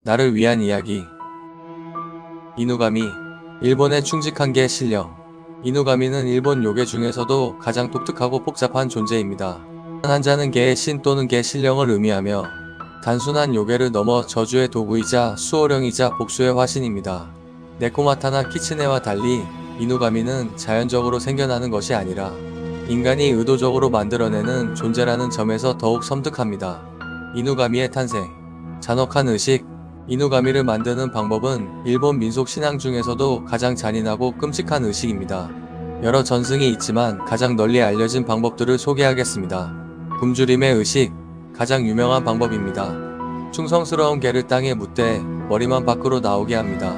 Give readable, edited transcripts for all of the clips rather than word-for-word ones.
나를 위한 이야기. 이누가미. 일본의 충직한 개 실력. 이누가미는 일본 요괴 중에서도 가장 독특하고 복잡한 존재입니다. 한자는 개의 신 또는 개 신령을 의미하며 단순한 요괴를 넘어 저주의 도구이자 수호령이자 복수의 화신입니다. 네코마타나 키츠네와 달리 이누가미는 자연적으로 생겨나는 것이 아니라 인간이 의도적으로 만들어내는 존재라는 점에서 더욱 섬뜩합니다. 이누가미의 탄생. 잔혹한 의식. 이누가미를 만드는 방법은 일본 민속 신앙 중에서도 가장 잔인하고 끔찍한 의식입니다. 여러 전승이 있지만 가장 널리 알려진 방법들을 소개하겠습니다. 굶주림의 의식. 가장 유명한 방법입니다. 충성스러운 개를 땅에 묻되 머리만 밖으로 나오게 합니다.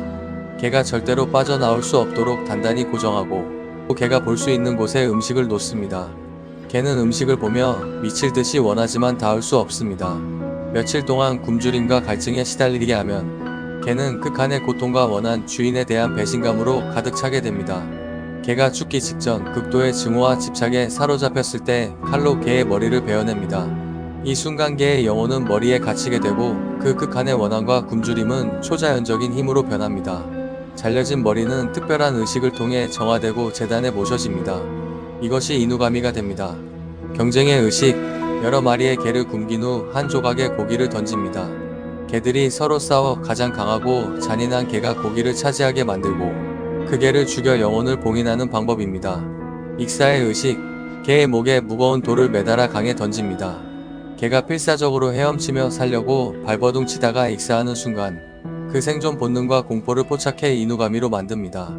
개가 절대로 빠져나올 수 없도록 단단히 고정하고 개가 볼 수 있는 곳에 음식을 놓습니다. 개는 음식을 보며 미칠 듯이 원하지만 닿을 수 없습니다. 며칠 동안 굶주림과 갈증에 시달리게 하면 개는 극한의 고통과 원한 주인에 대한 배신감으로 가득 차게 됩니다. 개가 죽기 직전 극도의 증오와 집착에 사로잡혔을 때 칼로 개의 머리를 베어냅니다. 이 순간 개의 영혼은 머리에 갇히게 되고 그 극한의 원한과 굶주림은 초자연적인 힘으로 변합니다. 잘려진 머리는 특별한 의식을 통해 정화되고 제단에 모셔집니다. 이것이 이누가미가 됩니다. 경쟁의 의식. 여러 마리의 개를 굶긴 후 한 조각의 고기를 던집니다. 개들이 서로 싸워 가장 강하고 잔인한 개가 고기를 차지하게 만들고 그 개를 죽여 영혼을 봉인하는 방법입니다. 익사의 의식. 개의 목에 무거운 돌을 매달아 강에 던집니다. 개가 필사적으로 헤엄치며 살려고 발버둥 치다가 익사하는 순간 그 생존 본능과 공포를 포착해 이누가미로 만듭니다.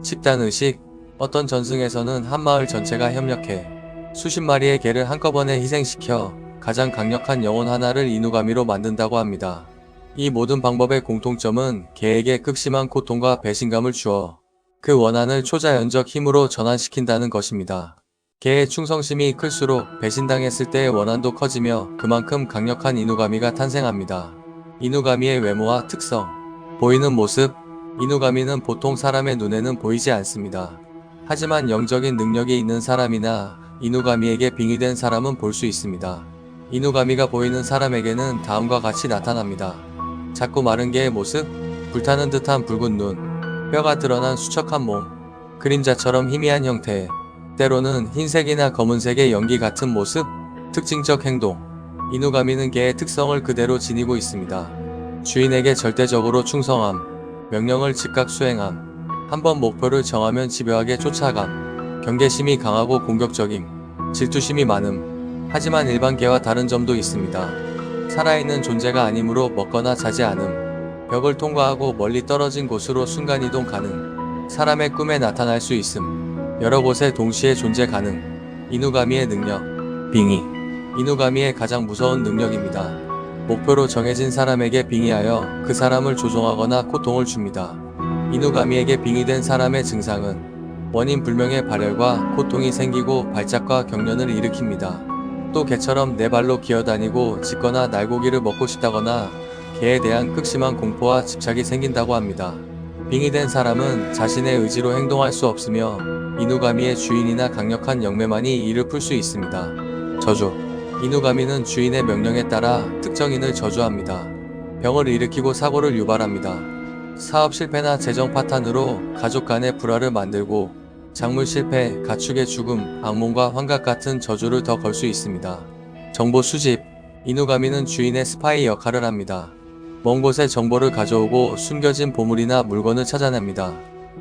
집단 의식. 어떤 전승에서는 한 마을 전체가 협력해 수십 마리의 개를 한꺼번에 희생시켜 가장 강력한 영혼 하나를 이누가미로 만든다고 합니다. 이 모든 방법의 공통점은 개에게 극심한 고통과 배신감을 주어 그 원한을 초자연적 힘으로 전환시킨다는 것입니다. 개의 충성심이 클수록 배신당했을 때의 원한도 커지며 그만큼 강력한 이누가미가 탄생합니다. 이누가미의 외모와 특성. 보이는 모습. 이누가미는 보통 사람의 눈에는 보이지 않습니다. 하지만 영적인 능력이 있는 사람이나 이누가미에게 빙의된 사람은 볼 수 있습니다. 이누가미가 보이는 사람에게는 다음과 같이 나타납니다. 작고 마른 개의 모습. 불타는 듯한 붉은 눈. 뼈가 드러난 수척한 몸. 그림자처럼 희미한 형태. 때로는 흰색이나 검은색의 연기 같은 모습. 특징적 행동. 이누가미는 개의 특성을 그대로 지니고 있습니다. 주인에게 절대적으로 충성함. 명령을 즉각 수행함. 한번 목표를 정하면 집요하게 쫓아감. 경계심이 강하고 공격적임. 질투심이 많음. 하지만 일반 개와 다른 점도 있습니다. 살아있는 존재가 아니므로 먹거나 자지 않음. 벽을 통과하고 멀리 떨어진 곳으로 순간이동 가능. 사람의 꿈에 나타날 수 있음. 여러 곳에 동시에 존재 가능. 이누가미의 능력. 빙의. 이누가미의 가장 무서운 능력입니다. 목표로 정해진 사람에게 빙의하여 그 사람을 조종하거나 고통을 줍니다. 이누가미에게 빙의된 사람의 증상은 원인 불명의 발열과 고통이 생기고 발작과 경련을 일으킵니다. 또 개처럼 네 발로 기어다니고 짖거나 날고기를 먹고 싶다거나 개에 대한 극심한 공포와 집착이 생긴다고 합니다. 빙의된 사람은 자신의 의지로 행동할 수 없으며 이누가미의 주인이나 강력한 영매만이 이를 풀 수 있습니다. 저주. 이누가미는 주인의 명령에 따라 특정인을 저주합니다. 병을 일으키고 사고를 유발합니다. 사업 실패나 재정 파탄으로 가족 간의 불화를 만들고 작물 실패, 가축의 죽음, 악몽과 환각 같은 저주를 더 걸 수 있습니다. 정보 수집. 이누가미는 주인의 스파이 역할을 합니다. 먼 곳에 정보를 가져오고 숨겨진 보물이나 물건을 찾아냅니다.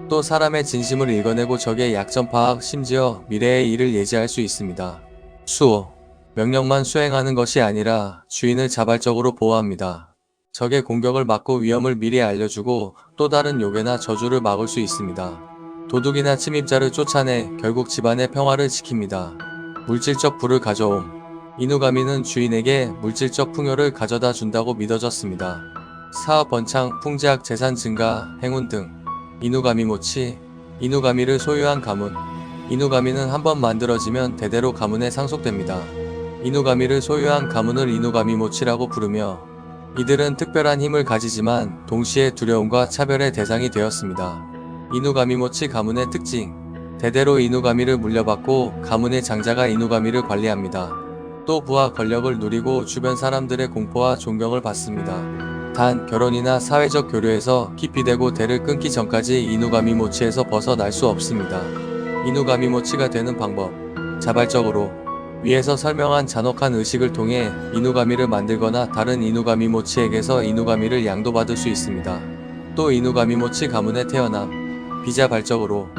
또 사람의 진심을 읽어내고 적의 약점 파악, 심지어 미래의 일을 예지할 수 있습니다. 수호. 명령만 수행하는 것이 아니라 주인을 자발적으로 보호합니다. 적의 공격을 막고 위험을 미리 알려주고 또 다른 요괴나 저주를 막을 수 있습니다. 도둑이나 침입자를 쫓아내 결국 집안의 평화를 지킵니다. 물질적 부를 가져옴. 이누가미는 주인에게 물질적 풍요를 가져다 준다고 믿어졌습니다. 사업 번창, 풍작, 재산 증가, 행운 등. 이누가미 모치. 이누가미를 소유한 가문. 이누가미는 한번 만들어지면 대대로 가문에 상속됩니다. 이누가미를 소유한 가문을 이누가미 모치라고 부르며 이들은 특별한 힘을 가지지만 동시에 두려움과 차별의 대상이 되었습니다. 이누가미 모치 가문의 특징. 대대로 이누가미를 물려받고 가문의 장자가 이누가미를 관리합니다. 또 부와 권력을 누리고 주변 사람들의 공포와 존경을 받습니다. 단 결혼이나 사회적 교류에서 깊이 되고 대를 끊기 전까지 이누가미 모치에서 벗어날 수 없습니다. 이누가미 모치가 되는 방법. 자발적으로 위에서 설명한 잔혹한 의식을 통해 이누가미를 만들거나 다른 이누가미 모치에게서 이누가미를 양도받을 수 있습니다. 또 이누가미 모치 가문에 태어남. 비자발적으로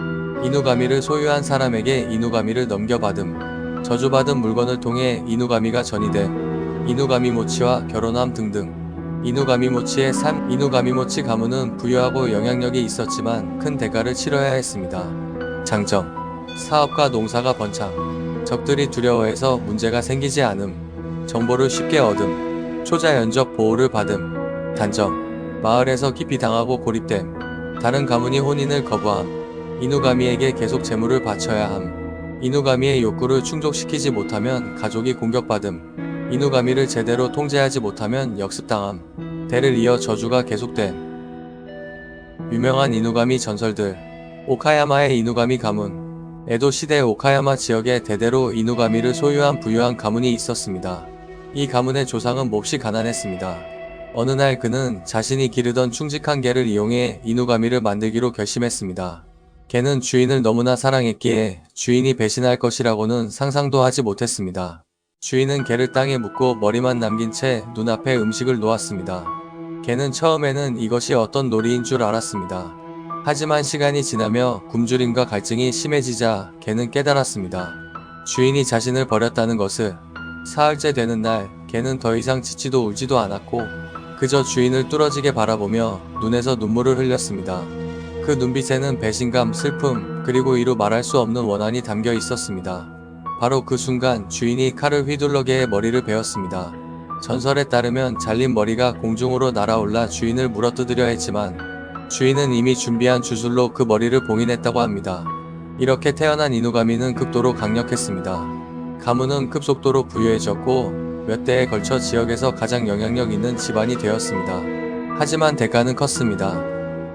이누가미를 소유한 사람에게 이누가미를 넘겨받음. 저주받은 물건을 통해 이누가미가 전이됨. 이누가미 모치와 결혼함 등등. 이누가미 모치의 삶. 이누가미 모치 가문은 부유하고 영향력이 있었지만 큰 대가를 치러야 했습니다. 장점. 사업과 농사가 번창. 적들이 두려워해서 문제가 생기지 않음. 정보를 쉽게 얻음. 초자 연적 보호를 받음. 단점. 마을에서 깊이 당하고 고립됨. 다른 가문이 혼인을 거부함. 이누가미에게 계속 재물을 바쳐야 함. 이누가미의 욕구를 충족시키지 못하면 가족이 공격받음. 이누가미를 제대로 통제하지 못하면 역습당함. 대를 이어 저주가 계속됨. 유명한 이누가미 전설들. 오카야마의 이누가미 가문. 에도 시대 오카야마 지역에 대대로 이누가미를 소유한 부유한 가문이 있었습니다. 이 가문의 조상은 몹시 가난했습니다. 어느 날 그는 자신이 기르던 충직한 개를 이용해 이누가미를 만들기로 결심했습니다. 개는 주인을 너무나 사랑했기에 주인이 배신할 것이라고는 상상도 하지 못했습니다. 주인은 개를 땅에 묻고 머리만 남긴 채 눈앞에 음식을 놓았습니다. 개는 처음에는 이것이 어떤 놀이인 줄 알았습니다. 하지만 시간이 지나며 굶주림과 갈증이 심해지자 개는 깨달았습니다. 주인이 자신을 버렸다는 것을. 사흘째 되는 날, 개는 더 이상 짖지도 울지도 않았고 그저 주인을 뚫어지게 바라보며 눈에서 눈물을 흘렸습니다. 그 눈빛에는 배신감, 슬픔, 그리고 이루 말할 수 없는 원한이 담겨 있었습니다. 바로 그 순간 주인이 칼을 휘둘러 개의 머리를 베었습니다. 전설에 따르면 잘린 머리가 공중으로 날아올라 주인을 물어뜯으려 했지만 주인은 이미 준비한 주술로 그 머리를 봉인했다고 합니다. 이렇게 태어난 이누가미는 극도로 강력했습니다. 가문은 급속도로 부유해졌고 몇 대에 걸쳐 지역에서 가장 영향력 있는 집안이 되었습니다. 하지만 대가는 컸습니다.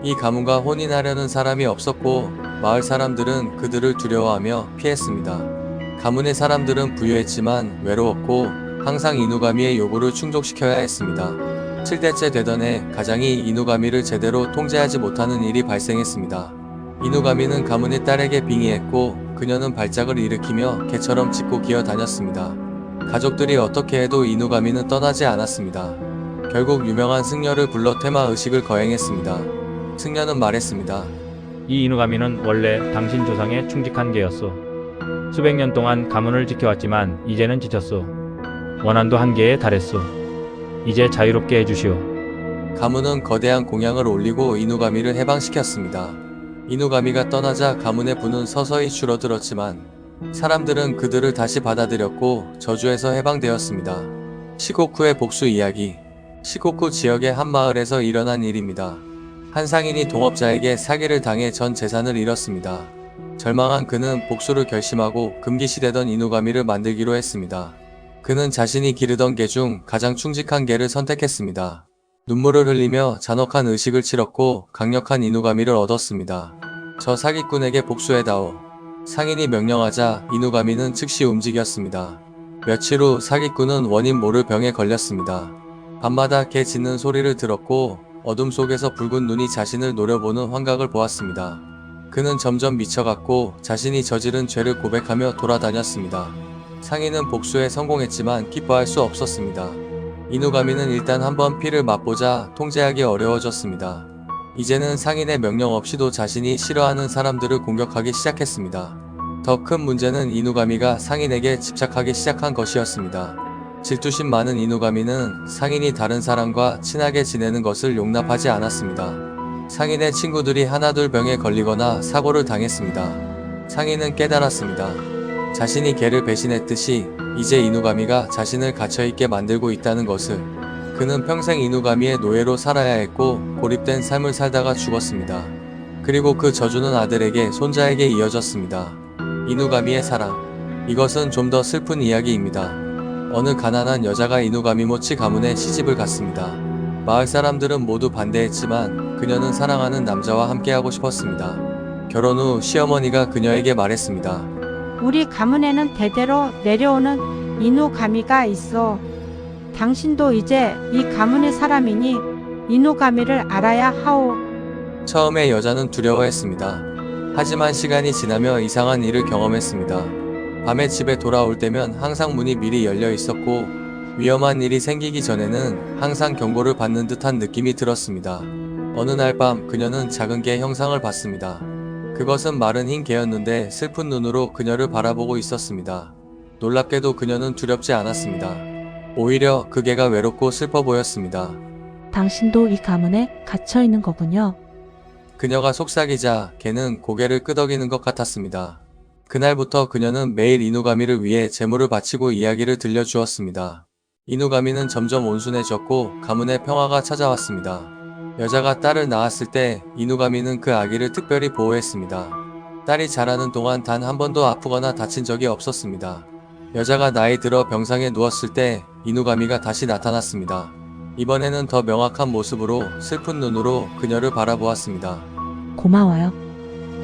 이 가문과 혼인하려는 사람이 없었고 마을 사람들은 그들을 두려워하며 피했습니다. 가문의 사람들은 부유했지만 외로웠고 항상 이누가미의 요구를 충족시켜야 했습니다. 7대째 되던 해 가장이 이누가미를 제대로 통제하지 못하는 일이 발생했습니다. 이누가미는 가문의 딸에게 빙의했고 그녀는 발작을 일으키며 개처럼 짖고 기어다녔습니다. 가족들이 어떻게 해도 이누가미는 떠나지 않았습니다. 결국 유명한 승려를 불러 테마 의식을 거행했습니다. 승려는 말했습니다. 이 이누가미는 원래 당신 조상의 충직한 개였소. 수백 년 동안 가문을 지켜왔지만 이제는 지쳤소. 원한도 한계에 달했소. 이제 자유롭게 해주시오. 가문은 거대한 공양을 올리고 이누가미를 해방시켰습니다. 이누가미가 떠나자 가문의 부는 서서히 줄어들었지만 사람들은 그들을 다시 받아들였고 저주에서 해방되었습니다. 시고쿠의 복수 이야기. 시고쿠 지역의 한 마을에서 일어난 일입니다. 한 상인이 동업자에게 사기를 당해 전 재산을 잃었습니다. 절망한 그는 복수를 결심하고 금기시되던 이누가미를 만들기로 했습니다. 그는 자신이 기르던 개 중 가장 충직한 개를 선택했습니다. 눈물을 흘리며 잔혹한 의식을 치렀고 강력한 이누가미를 얻었습니다. 저 사기꾼에게 복수해다오. 상인이 명령하자 이누가미는 즉시 움직였습니다. 며칠 후 사기꾼은 원인 모를 병에 걸렸습니다. 밤마다 개 짖는 소리를 들었고 어둠 속에서 붉은 눈이 자신을 노려보는 환각을 보았습니다. 그는 점점 미쳐갔고 자신이 저지른 죄를 고백하며 돌아다녔습니다. 상인은 복수에 성공했지만 기뻐할 수 없었습니다. 이누가미는 일단 한번 피를 맛보자 통제하기 어려워졌습니다. 이제는 상인의 명령 없이도 자신이 싫어하는 사람들을 공격하기 시작했습니다. 더 큰 문제는 이누가미가 상인에게 집착하기 시작한 것이었습니다. 질투심 많은 이누가미는 상인이 다른 사람과 친하게 지내는 것을 용납하지 않았습니다. 상인의 친구들이 하나둘 병에 걸리거나 사고를 당했습니다. 상인은 깨달았습니다. 자신이 개를 배신했듯이 이제 이누가미가 자신을 갇혀있게 만들고 있다는 것을. 그는 평생 이누가미의 노예로 살아야 했고 고립된 삶을 살다가 죽었습니다. 그리고 그 저주는 아들에게 손자에게 이어졌습니다. 이누가미의 사랑. 이것은 좀 더 슬픈 이야기입니다. 어느 가난한 여자가 이누가미 모치 가문에 시집을 갔습니다. 마을 사람들은 모두 반대했지만 그녀는 사랑하는 남자와 함께하고 싶었습니다. 결혼 후 시어머니가 그녀에게 말했습니다. 우리 가문에는 대대로 내려오는 이누가미가 있어. 당신도 이제 이 가문의 사람이니 이누가미를 알아야 하오. 처음에 여자는 두려워했습니다. 하지만 시간이 지나며 이상한 일을 경험했습니다. 밤에 집에 돌아올 때면 항상 문이 미리 열려 있었고 위험한 일이 생기기 전에는 항상 경고를 받는 듯한 느낌이 들었습니다. 어느 날 밤 그녀는 작은 개 형상을 봤습니다. 그것은 마른 흰 개였는데 슬픈 눈으로 그녀를 바라보고 있었습니다. 놀랍게도 그녀는 두렵지 않았습니다. 오히려 그 개가 외롭고 슬퍼 보였습니다. 당신도 이 가문에 갇혀 있는 거군요. 그녀가 속삭이자 개는 고개를 끄덕이는 것 같았습니다. 그날부터 그녀는 매일 이누가미를 위해 제물을 바치고 이야기를 들려주었습니다. 이누가미는 점점 온순해졌고 가문에 평화가 찾아왔습니다. 여자가 딸을 낳았을 때 이누가미는 그 아기를 특별히 보호했습니다. 딸이 자라는 동안 단 한 번도 아프거나 다친 적이 없었습니다. 여자가 나이 들어 병상에 누웠을 때 이누가미가 다시 나타났습니다. 이번에는 더 명확한 모습으로 슬픈 눈으로 그녀를 바라보았습니다. 고마워요.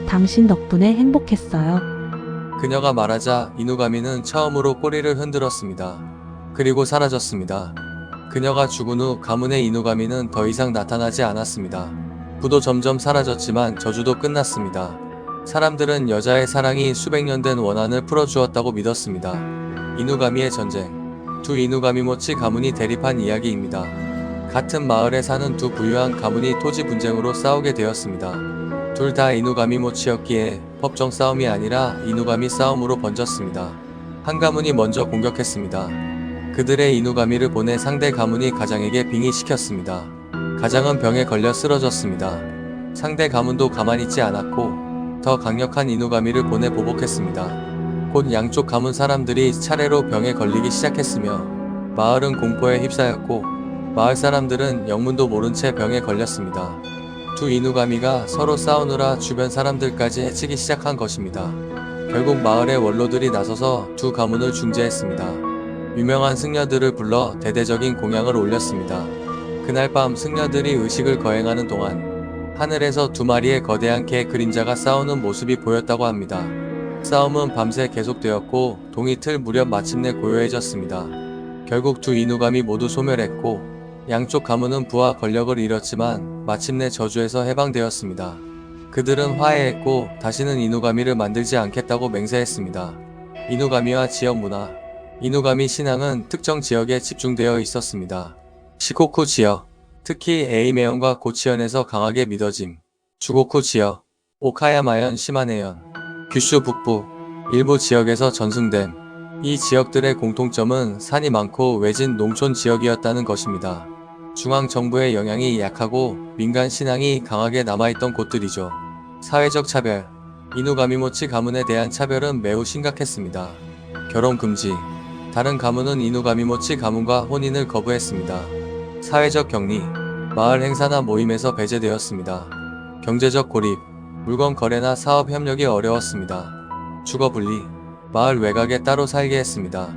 당신 덕분에 행복했어요. 그녀가 말하자 이누가미는 처음으로 꼬리를 흔들었습니다. 그리고 사라졌습니다. 그녀가 죽은 후 가문의 이누가미는 더 이상 나타나지 않았습니다. 부도 점점 사라졌지만 저주도 끝났습니다. 사람들은 여자의 사랑이 수백 년 된 원한을 풀어주었다고 믿었습니다. 이누가미의 전쟁. 두 이누가미모치 가문이 대립한 이야기입니다. 같은 마을에 사는 두 부유한 가문이 토지 분쟁으로 싸우게 되었습니다. 둘 다 이누가미모치였기에 법정 싸움이 아니라 이누가미 싸움으로 번졌습니다. 한 가문이 먼저 공격했습니다. 그들의 이누가미를 보내 상대 가문이 가장에게 빙의시켰습니다. 가장은 병에 걸려 쓰러졌습니다. 상대 가문도 가만히 있지 않았고 더 강력한 이누가미를 보내 보복했습니다. 곧 양쪽 가문 사람들이 차례로 병에 걸리기 시작했으며 마을은 공포에 휩싸였고 마을 사람들은 영문도 모른 채 병에 걸렸습니다. 두 이누가미가 서로 싸우느라 주변 사람들까지 해치기 시작한 것입니다. 결국 마을의 원로들이 나서서 두 가문을 중재했습니다. 유명한 승려들을 불러 대대적인 공양을 올렸습니다. 그날 밤 승려들이 의식을 거행하는 동안 하늘에서 두 마리의 거대한 개 그림자가 싸우는 모습이 보였다고 합니다. 싸움은 밤새 계속되었고 동이틀 무렵 마침내 고요해졌습니다. 결국 두 이누가미 모두 소멸했고 양쪽 가문은 부와 권력을 잃었지만 마침내 저주에서 해방되었습니다. 그들은 화해했고 다시는 이누가미를 만들지 않겠다고 맹세했습니다. 이누가미와 지역 문화. 이누가미 신앙은 특정 지역에 집중되어 있었습니다. 시코쿠 지역, 특히 에이메현과 고치현에서 강하게 믿어짐. 주고쿠 지역, 오카야마현, 시마네현, 규슈 북부, 일부 지역에서 전승됨. 이 지역들의 공통점은 산이 많고 외진 농촌 지역이었다는 것입니다. 중앙정부의 영향이 약하고 민간 신앙이 강하게 남아있던 곳들이죠. 사회적 차별. 이누가미모치 가문에 대한 차별은 매우 심각했습니다. 결혼 금지. 다른 가문은 이누가미모치 가문과 혼인을 거부했습니다. 사회적 격리. 마을 행사나 모임에서 배제되었습니다. 경제적 고립. 물건 거래나 사업 협력이 어려웠습니다. 주거 분리. 마을 외곽에 따로 살게 했습니다.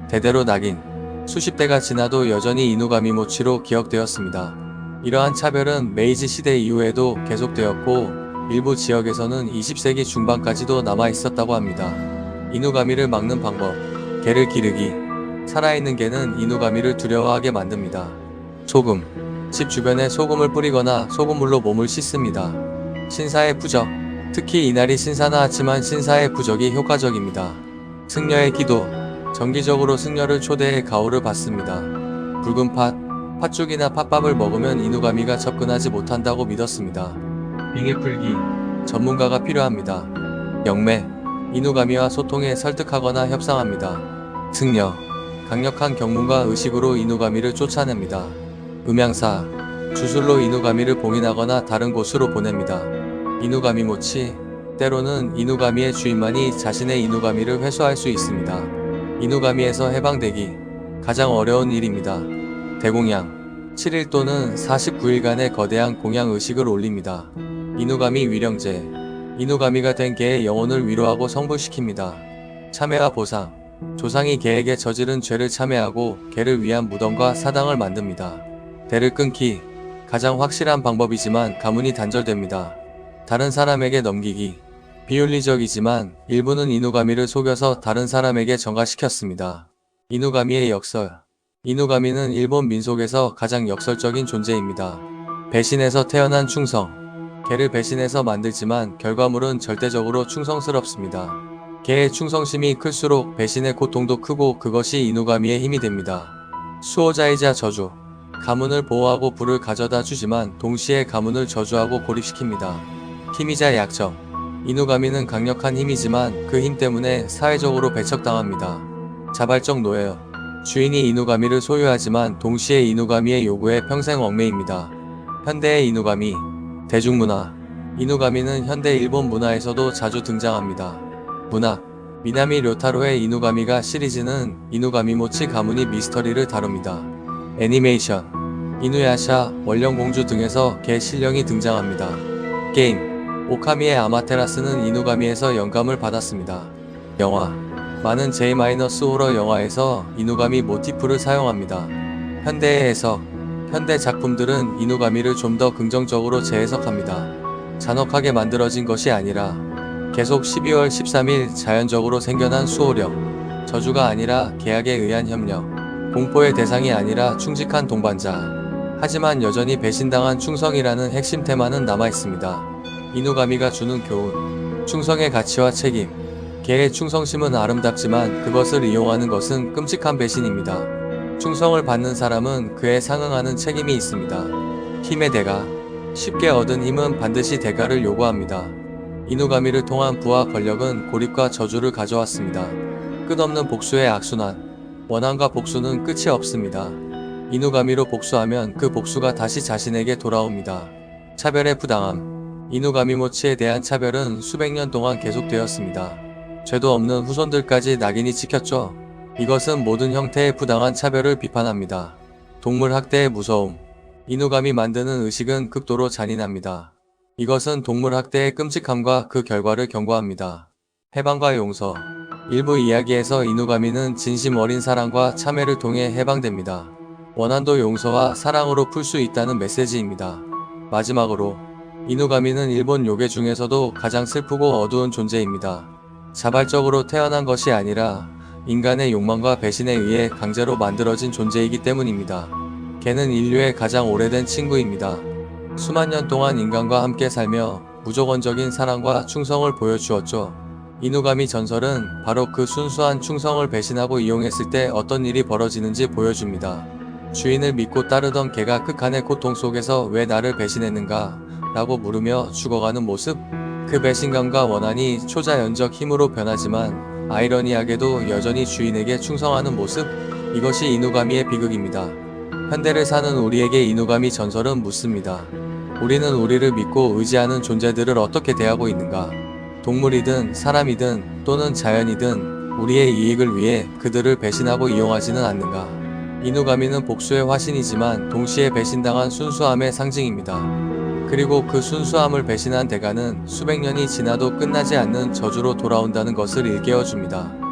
대대로 낙인. 수십 대가 지나도 여전히 이누가미모치로 기억되었습니다. 이러한 차별은 메이지 시대 이후에도 계속되었고 일부 지역에서는 20세기 중반까지도 남아 있었다고 합니다. 이누가미를 막는 방법. 개를 기르기. 살아있는 개는 이누가미를 두려워하게 만듭니다. 소금. 집 주변에 소금을 뿌리거나 소금물로 몸을 씻습니다. 신사의 부적. 특히 이날이 신사나 하지만 신사의 부적이 효과적입니다. 승려의 기도. 정기적으로 승려를 초대해 가호를 받습니다. 붉은 팥. 팥죽이나 팥밥을 먹으면 이누가미가 접근하지 못한다고 믿었습니다. 빙의 풀기. 전문가가 필요합니다. 영매. 이누가미와 소통에 설득하거나 협상합니다. 승려. 강력한 경문과 의식으로 이누가미를 쫓아냅니다. 음양사. 주술로 이누가미를 봉인하거나 다른 곳으로 보냅니다. 이누가미모치. 때로는 이누가미의 주인만이 자신의 이누가미를 회수할 수 있습니다. 이누가미에서 해방되기. 가장 어려운 일입니다. 대공양. 7일 또는 49일간의 거대한 공양 의식을 올립니다. 이누가미 위령제. 이누가미가 된 개의 영혼을 위로하고 성불시킵니다. 참회와 보상. 조상이 개에게 저지른 죄를 참회하고 개를 위한 무덤과 사당을 만듭니다. 대를 끊기. 가장 확실한 방법이지만 가문이 단절됩니다. 다른 사람에게 넘기기. 비윤리적이지만 일부는 이누가미를 속여서 다른 사람에게 전가시켰습니다. 이누가미의 역설. 이누가미는 일본 민속에서 가장 역설적인 존재입니다. 배신에서 태어난 충성. 개를 배신해서 만들지만 결과물은 절대적으로 충성스럽습니다. 개의 충성심이 클수록 배신의 고통도 크고 그것이 이누가미의 힘이 됩니다. 수호자이자 저주. 가문을 보호하고 부를 가져다 주지만 동시에 가문을 저주하고 고립시킵니다. 힘이자 약점. 이누가미는 강력한 힘이지만 그 힘 때문에 사회적으로 배척당합니다. 자발적 노예요. 주인이 이누가미를 소유하지만 동시에 이누가미의 요구에 평생 얽매입니다. 현대의 이누가미. 대중문화. 이누가미는 현대 일본 문화에서도 자주 등장합니다. 문학. 미나미 료타로의 이누가미가 시리즈는 이누가미모치 가문이 미스터리를 다룹니다. 애니메이션. 이누야샤, 원령공주 등에서 개 신령이 등장합니다. 게임. 오카미의 아마테라스는 이누가미에서 영감을 받았습니다. 영화. 많은 J-호러 영화에서 이누가미 모티프를 사용합니다. 현대의 해석. 현대 작품들은 이누가미를 좀 더 긍정적으로 재해석합니다. 잔혹하게 만들어진 것이 아니라 계속 12월 13일 자연적으로 생겨난 수호력. 저주가 아니라 계약에 의한 협력. 공포의 대상이 아니라 충직한 동반자. 하지만 여전히 배신당한 충성이라는 핵심 테마는 남아있습니다. 이누가미가 주는 교훈. 충성의 가치와 책임. 개의 충성심은 아름답지만 그것을 이용하는 것은 끔찍한 배신입니다. 충성을 받는 사람은 그에 상응하는 책임이 있습니다. 힘의 대가. 쉽게 얻은 힘은 반드시 대가를 요구합니다. 이누가미를 통한 부와 권력은 고립과 저주를 가져왔습니다. 끝없는 복수의 악순환. 원한과 복수는 끝이 없습니다. 이누가미로 복수하면 그 복수가 다시 자신에게 돌아옵니다. 차별의 부당함. 이누가미모치에 대한 차별은 수백 년 동안 계속되었습니다. 죄도 없는 후손들까지 낙인이 찍혔죠. 이것은 모든 형태의 부당한 차별을 비판합니다. 동물 학대의 무서움. 이누가미 만드는 의식은 극도로 잔인합니다. 이것은 동물 학대의 끔찍함과 그 결과를 경고합니다. 해방과 용서. 일부 이야기에서 이누가미는 진심 어린 사랑과 참회를 통해 해방됩니다. 원한도 용서와 사랑으로 풀 수 있다는 메시지입니다. 마지막으로 이누가미는 일본 요괴 중에서도 가장 슬프고 어두운 존재입니다. 자발적으로 태어난 것이 아니라 인간의 욕망과 배신에 의해 강제로 만들어진 존재이기 때문입니다. 개는 인류의 가장 오래된 친구입니다. 수만 년 동안 인간과 함께 살며 무조건적인 사랑과 충성을 보여주었죠. 이누가미 전설은 바로 그 순수한 충성을 배신하고 이용했을 때 어떤 일이 벌어지는지 보여줍니다. 주인을 믿고 따르던 개가 극한의 고통 속에서 왜 나를 배신했는가? 라고 물으며 죽어가는 모습? 그 배신감과 원한이 초자연적 힘으로 변하지만 아이러니하게도 여전히 주인에게 충성하는 모습? 이것이 이누가미의 비극입니다. 현대를 사는 우리에게 이누가미 전설은 묻습니다. 우리는 우리를 믿고 의지하는 존재들을 어떻게 대하고 있는가? 동물이든 사람이든 또는 자연이든 우리의 이익을 위해 그들을 배신하고 이용하지는 않는가? 이누가미는 복수의 화신이지만 동시에 배신당한 순수함의 상징입니다. 그리고 그 순수함을 배신한 대가는 수백 년이 지나도 끝나지 않는 저주로 돌아온다는 것을 일깨워줍니다.